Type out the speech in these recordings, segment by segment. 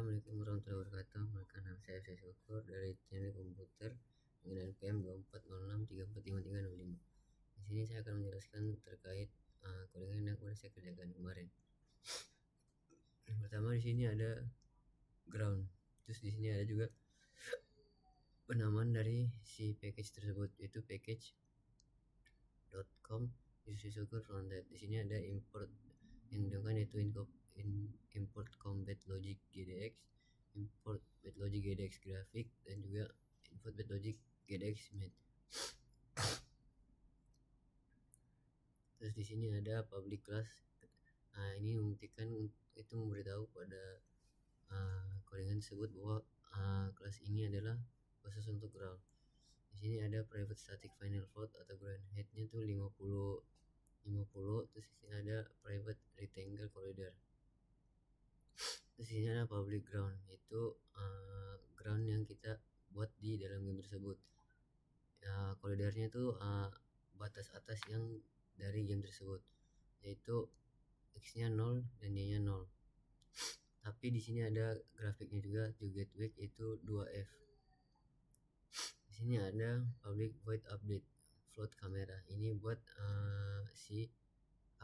Assalamualaikum warahmatullahi wabarakatuh. Perkenalkan saya Syukur dari Teknik Komputer dengan NPM 2406345305. Di sini saya akan menjelaskan terkait codingan yang sudah saya kerjakan kemarin. Yang pertama di sini ada ground. Terus di sini ada juga penamaan dari si package tersebut, yaitu package.com Syukur frontend. Di sini ada import yang digunakan yaitu import combat logic GDX, import bit logic GDX grafik, dan juga import bit logic GDX math. Terus di sini ada public class. Ini membuktikan itu memberitahu pada codingan tersebut bahwa kelas ini adalah khusus untuk ground. Di sini ada private static final float atau ground headnya tuh 50. Terus di sini ada private rectangle corridor. Terus di sini ada public ground, itu ground yang kita buat di dalam game tersebut. Koridornya itu batas atas yang dari game tersebut, yaitu x-nya 0 dan y-nya 0. Tapi di sini ada grafiknya juga, to get weak itu 2F. Di sini ada public void update float kamera. Ini buat si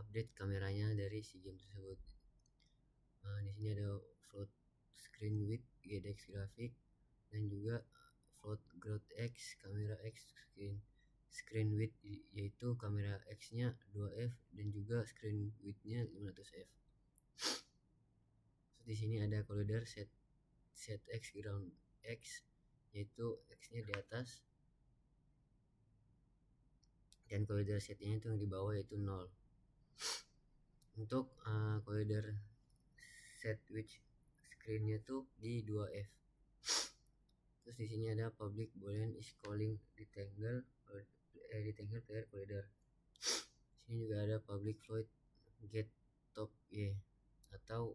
update kameranya dari si game tersebut. Di sini ada float screen width GDX grafik, dan juga float growth X kamera X screen width, yaitu kamera X-nya 2F dan juga screen width-nya 500F. Di sini ada collider set X ground X, yaitu X-nya di atas, dan collider setnya itu yang di bawah yaitu 0. Untuk collider set which screen-nya tuh di 2F. Terus di sini ada public boolean is calling rectangle player collider. Sini juga ada public void get top y atau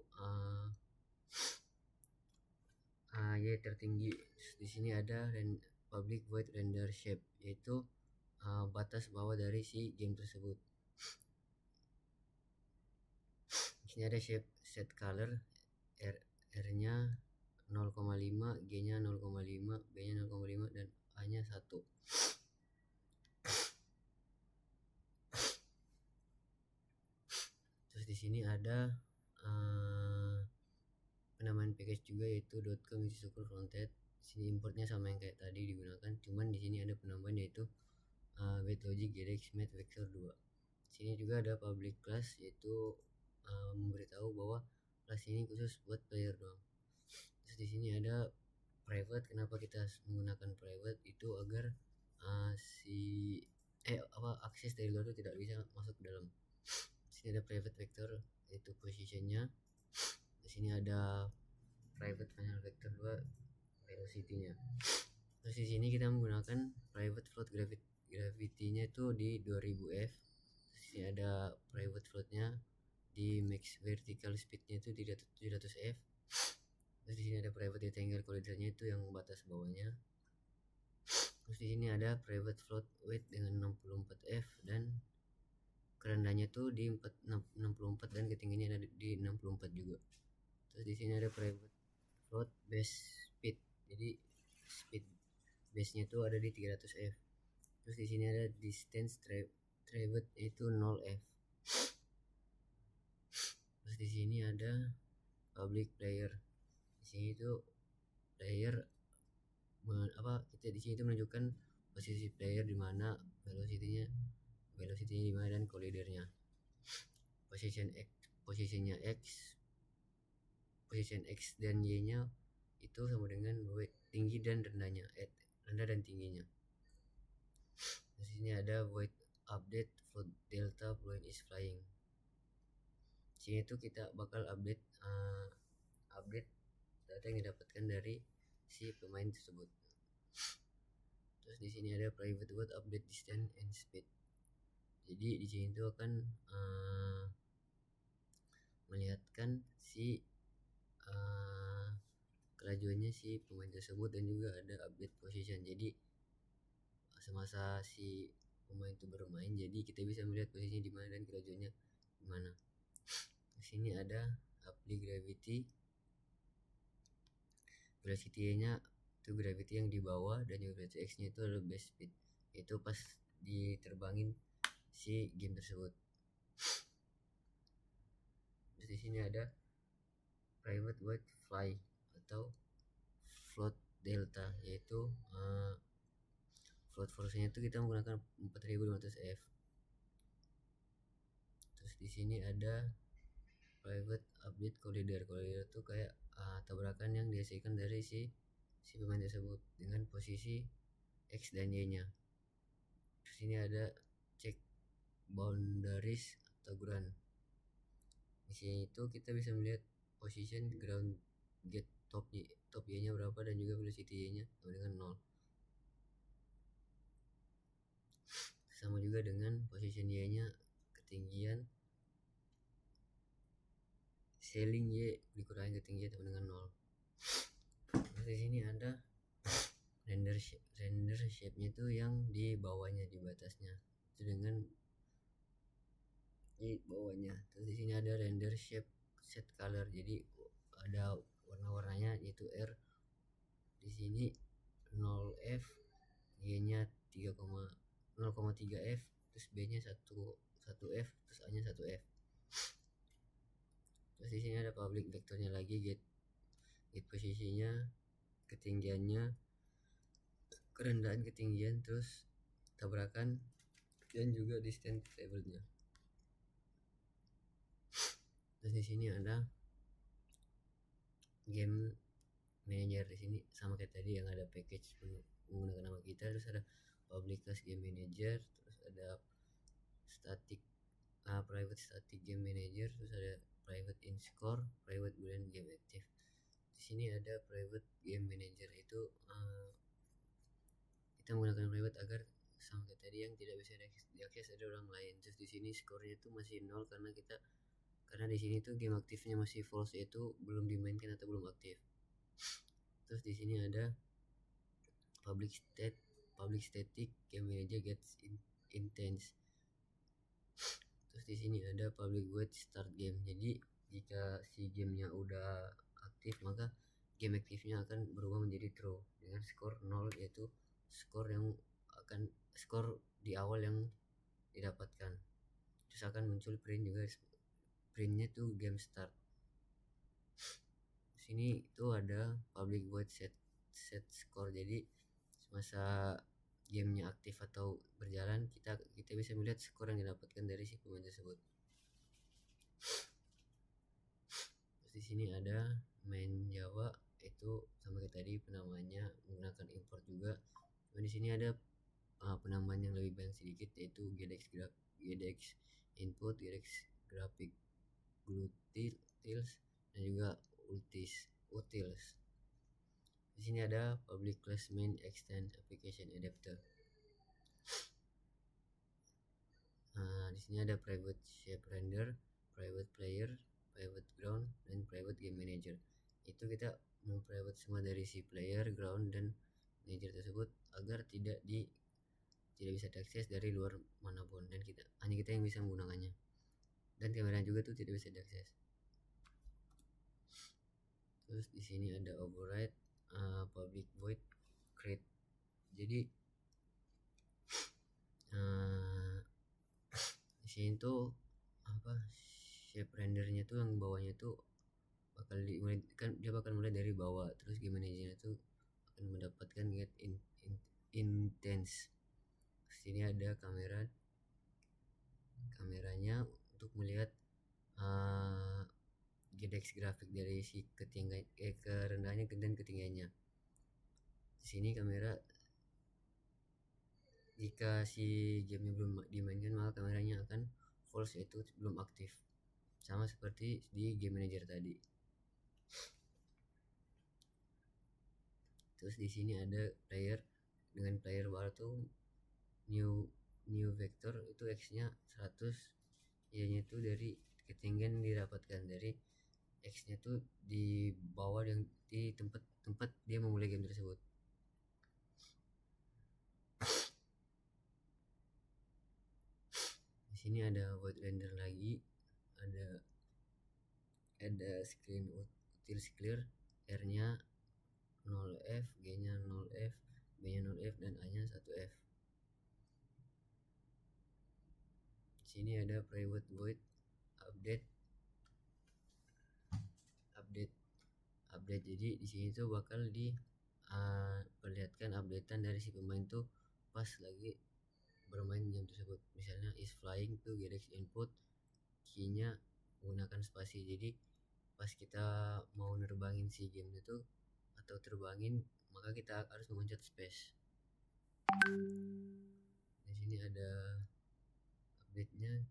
y tertinggi. Di sini ada public void render shape, yaitu batas bawah dari si game tersebut. Di sini ada shape set color, R-nya 0,5, G-nya 0,5, B-nya 0,5, dan A-nya 1. Terus di sini ada penamaan package juga, yaitu .com Syukur frontend. Di sini importnya sama yang kayak tadi digunakan, cuman di sini ada penambahan yaitu bitlogic GDX math vector 2. Di sini juga ada public class, yaitu memberitahu bahwa kelas ini khusus buat player doang. Terus di sini ada private. Kenapa kita menggunakan private? Itu agar akses dari luar itu tidak bisa masuk ke dalam. Di sini ada private vector, yaitu positionnya. Di sini ada private final vector 2 velocity-nya. Terus di sini kita menggunakan private float gravity-nya itu di 2000F. Terus ini ada private float-nya di max vertical speed-nya itu 700F. Terus di sini ada private rectangle corridor-nya itu yang batas bawahnya. Terus di sini ada private float weight dengan 64F, dan kerendahnya tuh di 64 dan ketinggiannya ada di 64 juga. Terus di sini ada private float base speed, jadi speed base-nya tuh ada di 300F. Terus di sini ada distance traveled itu 0F. Terus di sini ada public player. Di sini tuh player kita di sini tuh menunjukkan posisi player di mana, velocity-nya di mana, dan collidernya. Position X dan Y-nya itu sama dengan tinggi dan rendahnya, rendah dan tingginya. Di sini ada void update float delta boolean is flying. Di sini tuh kita bakal update data yang didapatkan dari si pemain tersebut. Terus di sini ada private void update distance and speed. Jadi di sini tuh akan melihatkan si kelajuannya si pemain tersebut, dan juga ada update position. Jadi semasa si pemain itu bermain, jadi kita bisa melihat posisinya di mana dan kelajuannya di mana. Di sini ada apply gravity velocity nya itu gravity yang di bawah, dan juga velocity x nya itu adalah base speed, itu pas diterbangin si game tersebut. Terus di sini ada private wide fly atau float delta, yaitu float force-nya itu kita menggunakan 4500 F. Terus di sini ada private update collider. Collider itu kayak tabrakan yang dihasilkan dari si pemain tersebut dengan posisi X dan Y-nya. Terus ini ada check boundaries atau ground. Di sini itu kita bisa melihat position ground gate top Y-nya berapa, dan juga velocity Y-nya sama dengan 0. Sama juga dengan position Y-nya, ketinggian ceiling Y dikurangi ketinggian sama dengan 0. Terus di sini ada render shape-nya itu yang di bawahnya, di batasnya itu dengan di bawahnya. Terus di sini ada render shape set color, jadi ada warna-warnanya yaitu R di sini 0F, Y-nya 0,3F, terus B-nya 1F, terus A-nya 1F. Terus di sini ada public vektornya lagi, gate posisinya, ketinggiannya, kerendahan ketinggian, terus tabrakan, dan juga distance table-nya. Terus di sini ada game manager. Di sini sama kayak tadi yang ada package menggunakan nama kita, terus ada public class game manager, terus ada private static game manager, terus ada private in score, private boolean game active. Di sini ada private game manager, itu kita menggunakan private agar sama kayak tadi yang tidak bisa diakses ada orang lain. Terus di sini skornya itu masih 0 karena di sini tuh game aktifnya masih false, yaitu belum dimainkan atau belum aktif. Terus di sini ada public static game manager gets intense. Terus di sini ada public void start game. Jadi jika si gamenya udah aktif, maka game aktifnya akan berubah menjadi true dengan skor 0, yaitu skor di awal yang didapatkan. Terus akan muncul print juga, printnya tuh game start. Sini itu ada public void set score, jadi semasa gamenya aktif atau berjalan, kita bisa melihat skor yang didapatkan dari si pemain tersebut. Terus di sini ada main Java, itu sama kayak tadi penamanya menggunakan import juga. Di sini ada penamaan yang lebih banyak sedikit, yaitu GDX input, GDX graphic utils, dan juga utils. Di sini ada public class main extend application adapter. Di sini ada private shape render, private player, private ground, dan private game manager. Itu kita memprivate semua dari si player, ground, dan manager tersebut agar tidak bisa diakses dari luar manapun, dan hanya kita yang bisa menggunakannya. Dan kamera juga tuh tidak bisa diakses. Terus di sini ada override, public void create. Jadi di sini tuh shape rendernya tuh yang bawahnya tuh dia bakal mulai dari bawah. Terus gimana aja tuh akan mendapatkan get intense. Sini ada kameranya untuk melihat GDX grafik dari si kerendahannya dan ketinggiannya. Di sini kamera, jika si gamenya belum dimainkan, maka kameranya akan false, yaitu belum aktif, sama seperti di game manager tadi. Terus di sini ada player, dengan player baru tuh new vector, itu x-nya 100, y-nya itu dari ketinggian didapatkan dari x-nya tuh di bawah yang di tempat dia memulai game tersebut. Di sini ada void render lagi, ada screen utils clear, R-nya 0F, G-nya 0F, B-nya 0F, dan A-nya 1F. Di sini ada private void update. Jadi di sini tuh bakal perlihatkan updatean dari si pemain tuh pas lagi bermain game tersebut. Misalnya is flying tuh get input, key-nya menggunakan spasi. Jadi pas kita mau nerbangin si game itu atau terbangin, maka kita harus memencet space. Di sini ada update-nya.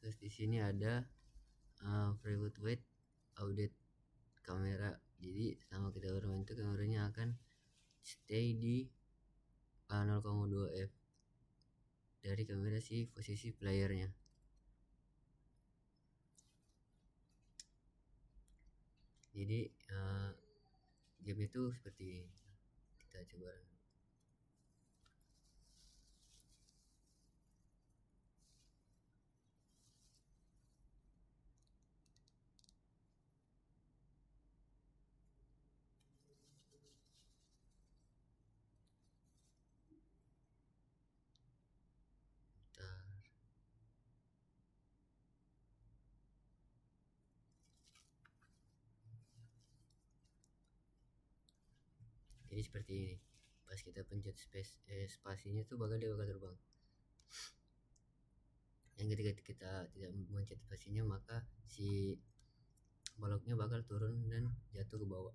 Terus di sini ada private weight audit kamera. Jadi sama kita bermain itu kameranya akan stay di 0,2 f dari kamera si posisi playernya. Jadi game itu seperti ini. Kita coba. Jadi seperti ini. Pas kita pencet spasinya tuh dia bakal terbang. Yang ketika kita tidak mencet spasinya, maka si baloknya bakal turun dan jatuh ke bawah.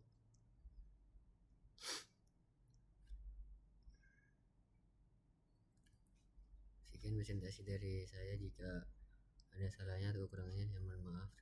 Sekian presentasi dari saya. Jika ada salahnya atau kekurangannya, saya mohon maaf.